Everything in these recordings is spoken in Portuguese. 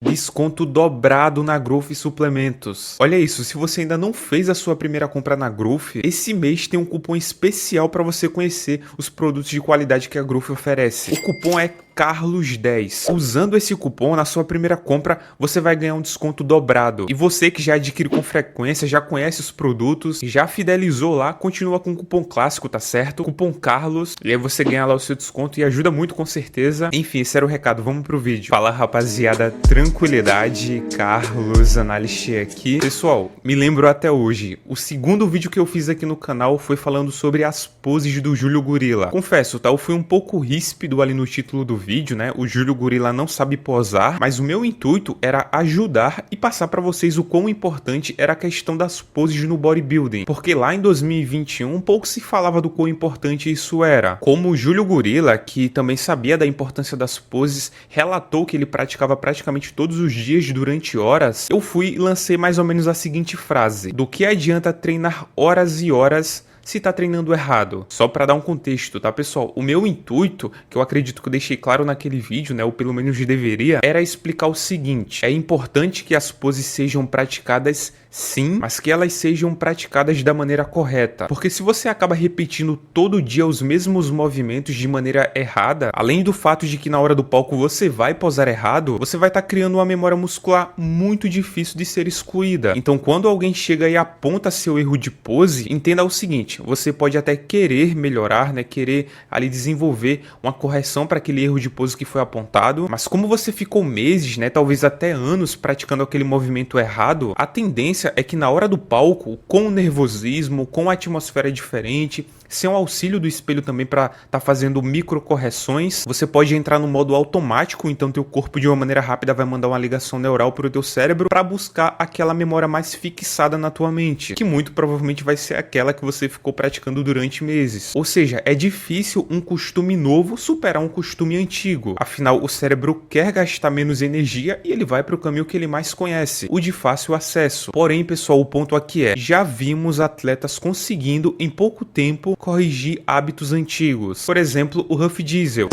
Desconto dobrado na Growth Suplementos. Olha isso, se você ainda não fez a sua primeira compra na Growth, esse mês tem um cupom especial para você conhecer os produtos de qualidade que a Growth oferece. O cupom é Carlos10. Usando esse cupom, na sua primeira compra, você vai ganhar um desconto dobrado. E você que já adquire com frequência, já conhece os produtos, já fidelizou lá, continua com o cupom clássico, tá certo? Cupom Carlos, e aí você ganha lá o seu desconto e ajuda muito com certeza. Enfim, esse era o recado, vamos pro vídeo. Fala rapaziada, tranquilidade, Carlos Analyst aqui. Pessoal, me lembro até hoje, o segundo vídeo que eu fiz aqui no canal foi falando sobre as poses do Júlio Gorila. Confesso, tá? Eu fui um pouco ríspido ali no título do vídeo, né? O Júlio Gorila não sabe posar, mas o meu intuito era ajudar e passar para vocês o quão importante era a questão das poses no bodybuilding, porque lá em 2021 pouco se falava do quão importante isso era. Como o Júlio Gorila, que também sabia da importância das poses, relatou que ele praticava praticamente todos os dias durante horas, eu fui e lancei mais ou menos a seguinte frase: do que adianta treinar horas e horas se tá treinando errado? Só para dar um contexto, tá pessoal? O meu intuito, que eu acredito que eu deixei claro naquele vídeo, né, ou pelo menos deveria, era explicar o seguinte: é importante que as poses sejam praticadas sim, mas que elas sejam praticadas da maneira correta. Porque se você acaba repetindo todo dia os mesmos movimentos de maneira errada, além do fato de que na hora do palco você vai posar errado, você vai estar criando uma memória muscular muito difícil de ser excluída. Então quando alguém chega e aponta seu erro de pose, entenda o seguinte: você pode até querer melhorar, né, querer ali desenvolver uma correção para aquele erro de pose que foi apontado, mas como você ficou meses, né, talvez até anos praticando aquele movimento errado, a tendência é que na hora do palco, com o nervosismo, com a atmosfera diferente, sem o auxílio do espelho também para tá fazendo micro correções, você pode entrar no modo automático, então teu corpo de uma maneira rápida vai mandar uma ligação neural para o teu cérebro para buscar aquela memória mais fixada na tua mente, que muito provavelmente vai ser aquela que você ficou praticando durante meses. Ou seja, é difícil um costume novo superar um costume antigo. Afinal, o cérebro quer gastar menos energia e ele vai para o caminho que ele mais conhece, o de fácil acesso. Porém, pessoal, o ponto aqui é: já vimos atletas conseguindo em pouco tempo corrigir hábitos antigos. Por exemplo, o Ruff Diesel.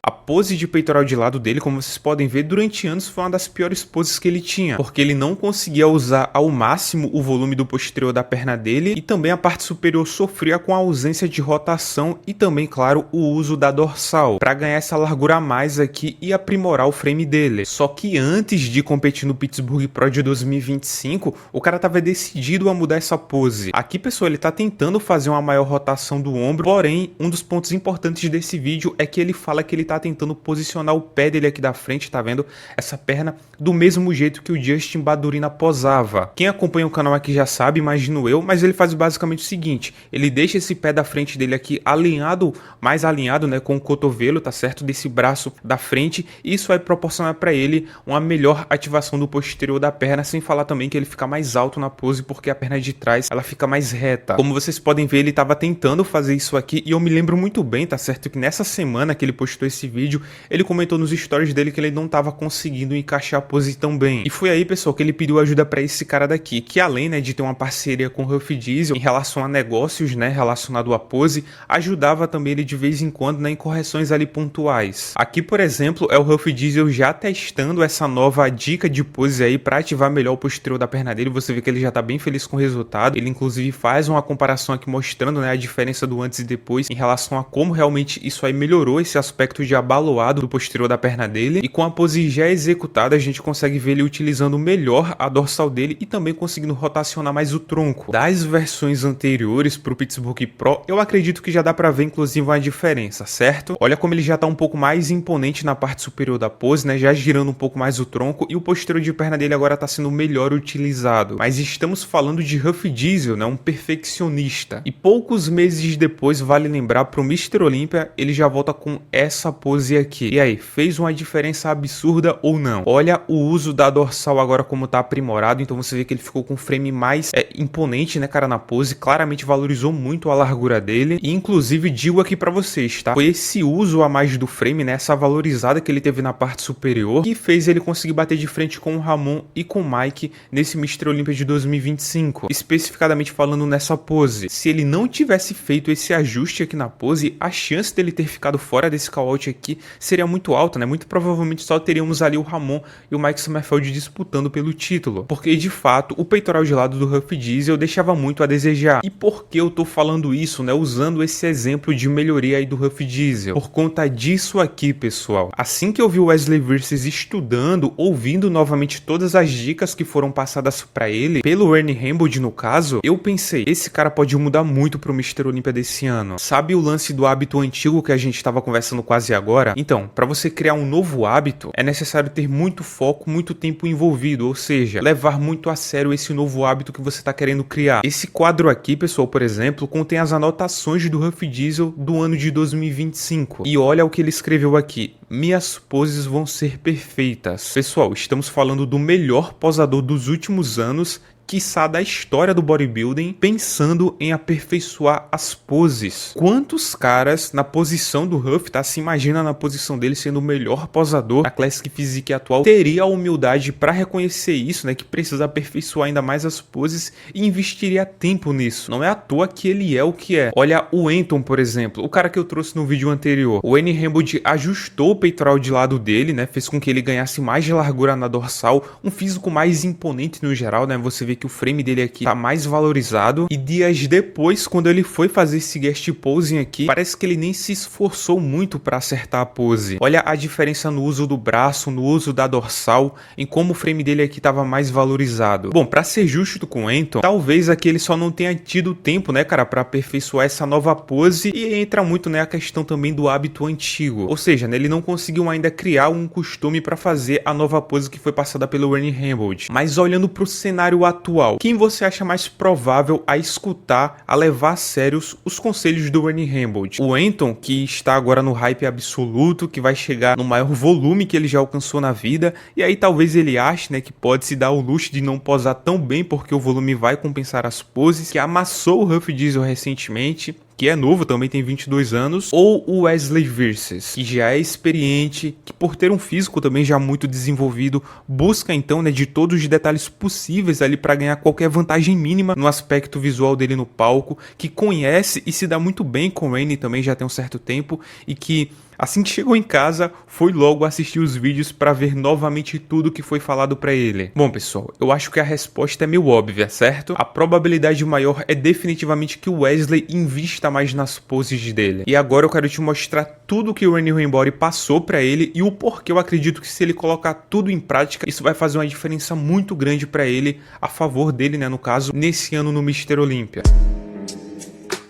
A pose de peitoral de lado dele, como vocês podem ver, durante anos foi uma das piores poses que ele tinha, porque ele não conseguia usar ao máximo o volume do posterior da perna dele e também a parte superior sofria com a ausência de rotação e também, claro, o uso da dorsal, para ganhar essa largura a mais aqui e aprimorar o frame dele. Só que antes de competir no Pittsburgh Pro de 2025, o cara tava decidido a mudar essa pose. Aqui, pessoal, ele tá tentando fazer uma maior rotação do ombro, porém, um dos pontos importantes desse vídeo é que ele fala que ele tá tentando posicionar o pé dele aqui da frente, tá vendo? Essa perna do mesmo jeito que o Justin Badurina posava. Quem acompanha o canal aqui já sabe, imagino eu, mas ele faz basicamente o seguinte: ele deixa esse pé da frente dele aqui alinhado, mais alinhado, né, com o cotovelo, tá certo? Desse braço da frente, e isso vai proporcionar para ele uma melhor ativação do posterior da perna, sem falar também que ele fica mais alto na pose, porque a perna de trás, ela fica mais reta. Como vocês podem ver, ele tava tentando fazer isso aqui, e eu me lembro muito bem, tá certo? Que nessa semana que ele postou esse vídeo, ele comentou nos stories dele que ele não estava conseguindo encaixar a pose tão bem. E foi aí, pessoal, que ele pediu ajuda para esse cara daqui, que além, né, de ter uma parceria com o Ruff Diesel em relação a negócios, né, relacionado à pose, ajudava também ele de vez em quando, né, em correções ali pontuais. Aqui, por exemplo, é o Ruff Diesel já testando essa nova dica de pose aí para ativar melhor o posterior da perna dele. Você vê que ele já tá bem feliz com o resultado. Ele inclusive faz uma comparação aqui mostrando, né, a diferença do antes e depois em relação a como realmente isso aí melhorou esse aspecto de abaloado do posterior da perna dele, e com a pose já executada a gente consegue ver ele utilizando melhor a dorsal dele e também conseguindo rotacionar mais o tronco. Das versões anteriores pro Pittsburgh Pro, eu acredito que já dá pra ver inclusive uma diferença, certo? Olha como ele já tá um pouco mais imponente na parte superior da pose, né, já girando um pouco mais o tronco, e o posterior de perna dele agora tá sendo melhor utilizado. Mas estamos falando de Ruff Diesel, né, um perfeccionista. E poucos meses depois, vale lembrar, pro Mr. Olympia, ele já volta com essa pose aqui. E aí, fez uma diferença absurda ou não? Olha o uso da dorsal agora como tá aprimorado, então você vê que ele ficou com um frame mais imponente, né, cara, na pose, claramente valorizou muito a largura dele, e inclusive digo aqui pra vocês, tá? Foi esse uso a mais do frame, né, essa valorizada que ele teve na parte superior, que fez ele conseguir bater de frente com o Ramon e com o Mike nesse Mr. Olympia de 2025, especificadamente falando nessa pose. Se ele não tivesse feito esse ajuste aqui na pose, a chance dele ter ficado fora desse call-out aqui aqui seria muito alta, né? Muito provavelmente só teríamos ali o Ramon e o Mike Sommerfeld disputando pelo título, porque de fato o peitoral de lado do Huff Diesel deixava muito a desejar. E por que eu tô falando isso, né? Usando esse exemplo de melhoria aí do Huff Diesel? Por conta disso aqui, pessoal. Assim que eu vi o Wesley Versus estudando, ouvindo novamente todas as dicas que foram passadas pra ele, pelo Ernie Hamboldt no caso, eu pensei, esse cara pode mudar muito pro Mr. Olympia desse ano. Sabe o lance do hábito antigo que a gente tava conversando quase agora? Então, pra você criar um novo hábito, é necessário ter muito foco, muito tempo envolvido, ou seja, levar muito a sério esse novo hábito que você tá querendo criar. Esse quadro aqui, pessoal, por exemplo, contém as anotações do Huff Diesel do ano de 2025. E olha o que ele escreveu aqui. Minhas poses vão ser perfeitas. Pessoal, estamos falando do melhor posador dos últimos anos, quiçá da história do bodybuilding, pensando em aperfeiçoar as poses. Quantos caras na posição do Huff, tá? Se imagina na posição dele sendo o melhor posador da Classic Physique atual, teria a humildade para reconhecer isso, né? Que precisa aperfeiçoar ainda mais as poses e investiria tempo nisso. Não é à toa que ele é o que é. Olha o Anton, por exemplo, o cara que eu trouxe no vídeo anterior. O Ernie Hamboldt ajustou o peitoral de lado dele, né? Fez com que ele ganhasse mais de largura na dorsal, um físico mais imponente no geral, né? Você vê que o frame dele aqui tá mais valorizado, e dias depois, quando ele foi fazer esse guest posing aqui, parece que ele nem se esforçou muito para acertar a pose. Olha a diferença no uso do braço, no uso da dorsal, em como o frame dele aqui tava mais valorizado. Bom, para ser justo com o Anton, talvez aqui ele só não tenha tido tempo, né, cara, para aperfeiçoar essa nova pose, e entra muito, né, a questão também do hábito antigo. Ou seja, né, ele não conseguiu ainda criar um costume para fazer a nova pose que foi passada pelo Ernie Hamboldt. Mas olhando pro cenário atual, quem você acha mais provável a escutar, a levar a sério os conselhos do Ernie Hamboldt? O Anton, que está agora no hype absoluto, que vai chegar no maior volume que ele já alcançou na vida, e aí talvez ele ache, né, que pode se dar o luxo de não posar tão bem porque o volume vai compensar as poses, que amassou o Huff Diesel recentemente, que é novo, também tem 22 anos, ou o Wesley Versus, que já é experiente, que por ter um físico também já muito desenvolvido, busca então, né, de todos os detalhes possíveis ali para ganhar qualquer vantagem mínima no aspecto visual dele no palco, que conhece e se dá muito bem com o Ernie também já tem um certo tempo, e que assim que chegou em casa, foi logo assistir os vídeos para ver novamente tudo que foi falado para ele. Bom, pessoal, eu acho que a resposta é meio óbvia, certo? A probabilidade maior é definitivamente que o Wesley invista mais nas poses dele. E agora eu quero te mostrar tudo que o Ernie Hamboldt passou para ele e o porquê eu acredito que se ele colocar tudo em prática, isso vai fazer uma diferença muito grande para ele, a favor dele, né, no caso, nesse ano no Mr. Olympia.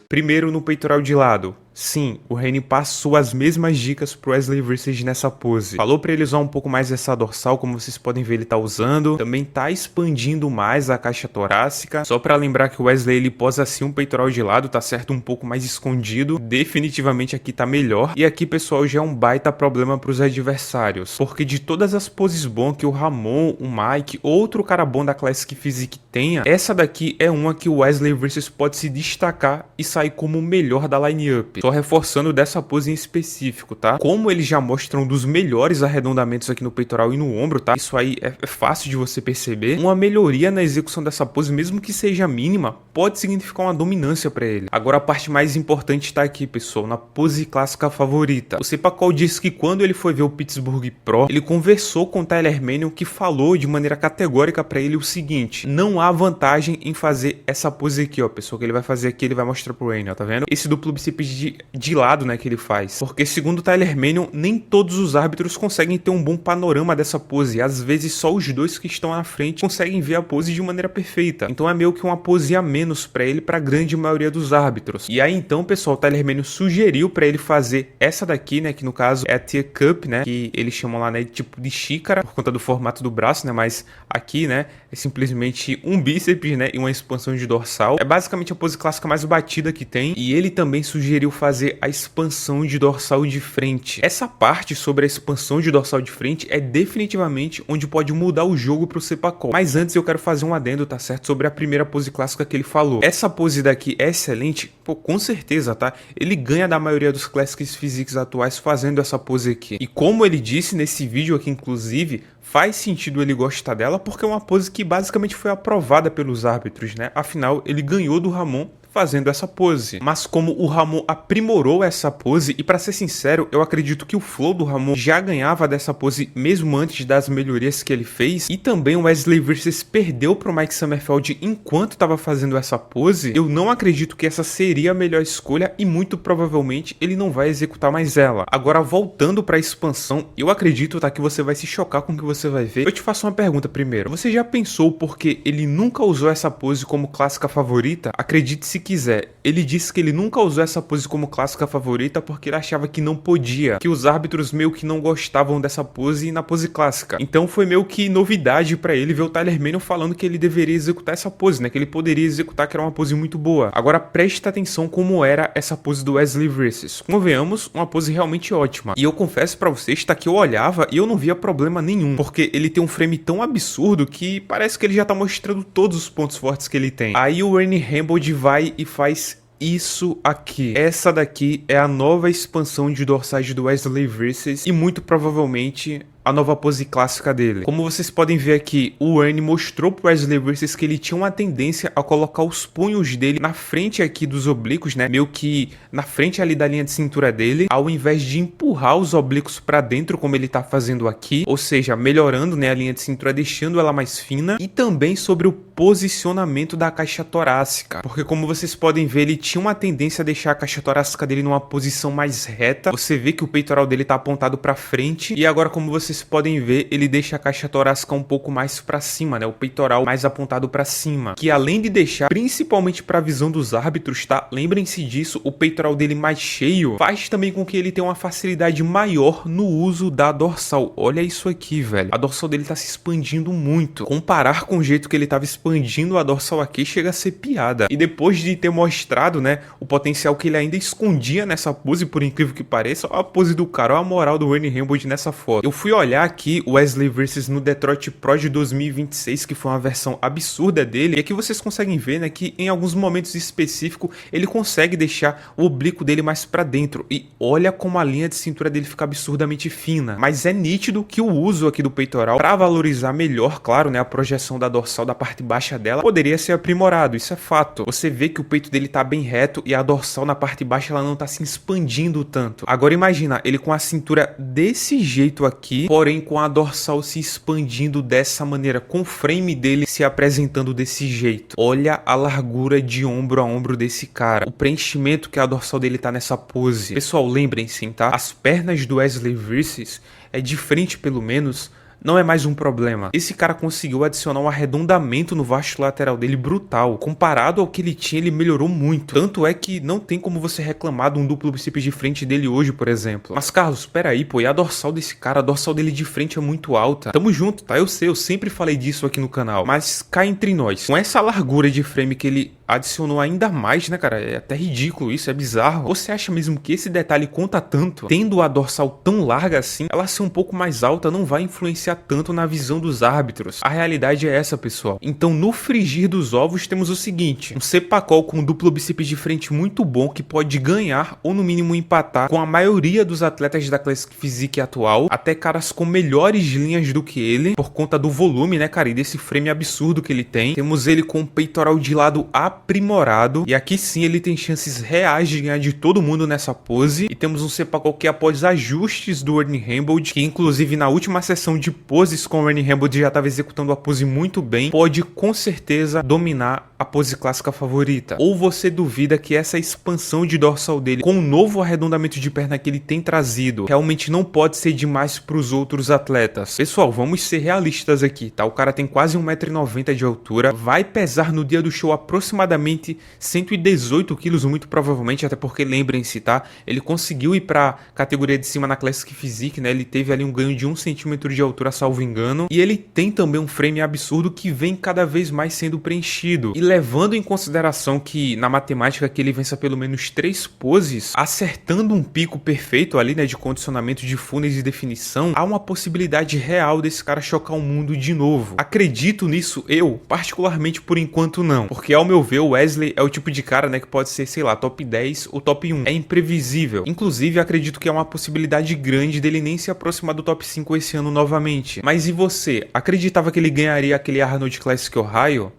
Primeiro, no peitoral de lado. Sim, o Reni passou as mesmas dicas pro Wesley Versus nessa pose. Falou pra ele usar um pouco mais essa dorsal, como vocês podem ver ele tá usando. Também tá expandindo mais a caixa torácica. Só pra lembrar que o Wesley ele posa assim um peitoral de lado, tá certo? Um pouco mais escondido. Definitivamente aqui tá melhor. E aqui, pessoal, já é um baita problema pros adversários. Porque de todas as poses bom que o Ramon, o Mike, outro cara bom da Classic Physique tenha, essa daqui é uma que o Wesley Versus pode se destacar e sair como o melhor da line-up. Só reforçando dessa pose em específico, tá? Como eles já mostram um dos melhores arredondamentos aqui no peitoral e no ombro, tá? Isso aí é fácil de você perceber. Uma melhoria na execução dessa pose, mesmo que seja mínima, pode significar uma dominância para ele. Agora a parte mais importante tá aqui, pessoal, na pose clássica favorita. O Cepacol disse que quando ele foi ver o Pittsburgh Pro, ele conversou com o Tyler Manion, que falou de maneira categórica para ele o seguinte: não há vantagem em fazer essa pose aqui, ó, pessoal, que ele vai fazer aqui, ele vai mostrar pro Wayne, ó, tá vendo? Esse duplo bíceps de lado, né, que ele faz. Porque segundo o Tyler Manion, nem todos os árbitros conseguem ter um bom panorama dessa pose. Às vezes só os dois que estão na frente conseguem ver a pose de maneira perfeita. Então é meio que uma pose a menos para ele, para a grande maioria dos árbitros. E aí então, pessoal, o Tyler Manion sugeriu para ele fazer essa daqui, né, que no caso é a Tear Cup, né, que eles chamam lá, né, tipo de xícara, por conta do formato do braço, né, mas aqui, né, é simplesmente um bíceps, né, e uma expansão de dorsal. É basicamente a pose clássica mais batida que tem. E ele também sugeriu fazer a expansão de dorsal de frente. Essa parte sobre a expansão de dorsal de frente é definitivamente onde pode mudar o jogo pro Cepacol. Mas antes eu quero fazer um adendo, tá certo? Sobre a primeira pose clássica que ele falou. Essa pose daqui é excelente, pô, com certeza, tá? Ele ganha da maioria dos Classics Physiques atuais fazendo essa pose aqui. E como ele disse nesse vídeo aqui, inclusive, faz sentido ele gostar dela porque é uma pose que basicamente foi aprovada pelos árbitros, né? Afinal, ele ganhou do Ramon fazendo essa pose. Mas como o Ramon aprimorou essa pose, e pra ser sincero, eu acredito que o flow do Ramon já ganhava dessa pose mesmo antes das melhorias que ele fez, e também o Wesley Vs perdeu pro Mike Summerfield enquanto tava fazendo essa pose, eu não acredito que essa seria a melhor escolha e muito provavelmente ele não vai executar mais ela. Agora, voltando pra expansão, eu acredito, tá, que você vai se chocar com o que você vai ver. Eu te faço uma pergunta primeiro. Você já pensou por que ele nunca usou essa pose como clássica favorita? Acredite se quiser, ele disse que ele nunca usou essa pose como clássica favorita porque ele achava que não podia, que os árbitros meio que não gostavam dessa pose na pose clássica. Então foi meio que novidade pra ele ver o Tyler Mano falando que ele deveria executar essa pose, né, que ele poderia executar, que era uma pose muito boa. Agora preste atenção como era essa pose do Wesley Vs. Convenhamos, uma pose realmente ótima. E eu confesso pra vocês, tá, que eu olhava e eu não via problema nenhum, porque ele tem um frame tão absurdo que parece que ele já tá mostrando todos os pontos fortes que ele tem. Aí o Ernie Hamboldt vai e faz isso aqui. Essa daqui é a nova expansão de dorsais do Wesley Vs e muito provavelmente a nova pose clássica dele. Como vocês podem ver aqui, o Ernie mostrou pro Wesley Vs que ele tinha uma tendência a colocar os punhos dele na frente aqui dos oblíquos, né? Meio que na frente ali da linha de cintura dele, ao invés de empurrar os oblíquos pra dentro, como ele tá fazendo aqui, ou seja, melhorando, né, a linha de cintura, deixando ela mais fina, e também sobre o posicionamento da caixa torácica, porque como vocês podem ver, ele tinha uma tendência a deixar a caixa torácica dele numa posição mais reta. Você vê que o peitoral dele tá apontado pra frente, e agora, como vocês podem ver, ele deixa a caixa torácica um pouco mais pra cima, né? O peitoral mais apontado pra cima, que além de deixar, principalmente pra visão dos árbitros, tá? Lembrem-se disso, o peitoral dele mais cheio faz também com que ele tenha uma facilidade maior no uso da dorsal. Olha isso aqui, velho. A dorsal dele tá se expandindo muito. Comparar com o jeito que ele tava expandindo a dorsal aqui chega a ser piada. E depois de ter mostrado, né, o potencial que ele ainda escondia nessa pose, por incrível que pareça, olha a pose do cara, olha a moral do Ernie Hamboldt nessa foto. Eu fui olhar aqui o Wesley Vs no Detroit Pro de 2026, que foi uma versão absurda dele, e aqui vocês conseguem ver, né, que em alguns momentos específicos ele consegue deixar o oblíquo dele mais pra dentro, e olha como a linha de cintura dele fica absurdamente fina. Mas é nítido que o uso aqui do peitoral, pra valorizar melhor, claro, né, a projeção da dorsal da parte baixa dela, poderia ser aprimorado, isso é fato. Você vê que o peito dele tá bem reto e a dorsal na parte baixa ela não tá se expandindo tanto. Agora imagina, ele com a cintura desse jeito aqui, porém com a dorsal se expandindo dessa maneira, com o frame dele se apresentando desse jeito. Olha a largura de ombro a ombro desse cara, o preenchimento que a dorsal dele tá nessa pose. Pessoal, lembrem-se, tá? As pernas do Wesley Vs é de frente, pelo menos, não é mais um problema. Esse cara conseguiu adicionar um arredondamento no vasto lateral dele brutal. Comparado ao que ele tinha, ele melhorou muito. Tanto é que não tem como você reclamar de um duplo bíceps de frente dele hoje, por exemplo. Mas, Carlos, peraí, pô, e a dorsal desse cara? A dorsal dele de frente é muito alta. Tamo junto, tá? Eu sei, eu sempre falei disso aqui no canal. Mas cá entre nós, com essa largura de frame que ele adicionou ainda mais, né, cara? É até ridículo isso, é bizarro. Você acha mesmo que esse detalhe conta tanto? Tendo a dorsal tão larga assim, ela ser um pouco mais alta não vai influenciar tanto na visão dos árbitros. A realidade é essa, pessoal. Então, no frigir dos ovos, temos o seguinte: um cepacol com duplo bíceps de frente muito bom, que pode ganhar ou no mínimo empatar com a maioria dos atletas da Classic Physique atual, até caras com melhores linhas do que ele, por conta do volume, né, cara, e desse frame absurdo que ele tem. Temos ele com o peitoral de lado aprimorado, e aqui sim ele tem chances reais de ganhar de todo mundo nessa pose. E temos um cepacol que, após ajustes do Ernie Hamboldt, que inclusive na última sessão de poses com o Ernie Hamboldt já estava executando a pose muito bem, pode com certeza dominar a pose clássica favorita. Ou você duvida que essa expansão de dorsal dele, com o novo arredondamento de perna que ele tem trazido, realmente não pode ser demais para os outros atletas? Pessoal, vamos ser realistas aqui, tá? O cara tem quase 1,90 m de altura, vai pesar no dia do show aproximadamente 118 quilos, muito provavelmente, até porque lembrem-se, tá? Ele conseguiu ir pra categoria de cima na Classic Physique, né? Ele teve ali um ganho de 1 cm de altura, salvo engano, e ele tem também um frame absurdo que vem cada vez mais sendo preenchido. E levando em consideração que na matemática que ele vença pelo menos 3 poses, acertando um pico perfeito ali, né, de condicionamento de funes e definição, há uma possibilidade real desse cara chocar o mundo de novo. Acredito nisso? Eu, particularmente, por enquanto não, porque ao meu ver o Wesley é o tipo de cara, né, que pode ser, sei lá, top 10 ou top 1. É imprevisível. Inclusive, acredito que é uma possibilidade grande dele nem se aproximar do top 5 esse ano novamente. Mas e você? Acreditava que ele ganharia aquele Arnold Classic Ohio?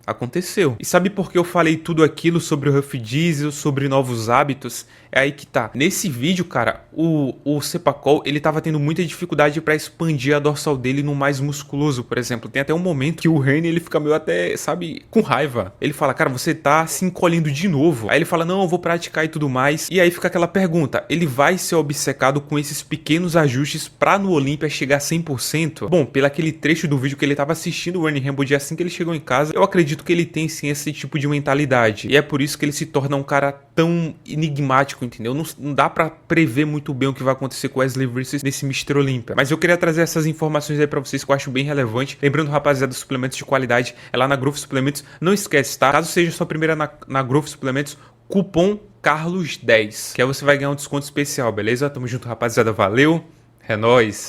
Aconteceu. E sabe por que eu falei tudo aquilo sobre o Ruff Diesel, sobre novos hábitos? É aí que tá. Nesse vídeo, cara, o Cepacol, ele tava tendo muita dificuldade pra expandir a dorsal dele no mais musculoso, por exemplo. Tem até um momento que o Reni, ele fica meio até, sabe, com raiva. Ele fala, cara, você tá se encolhendo de novo. Aí ele fala, não, eu vou praticar e tudo mais. E aí fica aquela pergunta, ele vai ser obcecado com esses pequenos ajustes pra no Olympia chegar a 100%? Bom, pelo aquele trecho do vídeo que ele tava assistindo o Ernie Hamboldt assim que ele chegou em casa, eu acredito que ele tem sim esse tipo de mentalidade. E é por isso que ele se torna um cara tão enigmático, entendeu? Não dá pra prever muito bem o que vai acontecer com o Wesley Vs nesse Mr. Olympia. Mas eu queria trazer essas informações aí pra vocês que eu acho bem relevante. Lembrando, rapaziada, dos suplementos de qualidade é lá na Growth Suplementos. Não esquece, tá? Caso seja sua primeira na Growth Suplementos, cupom Carlos10, que aí você vai ganhar um desconto especial, beleza? Tamo junto, rapaziada. Valeu, é nóis!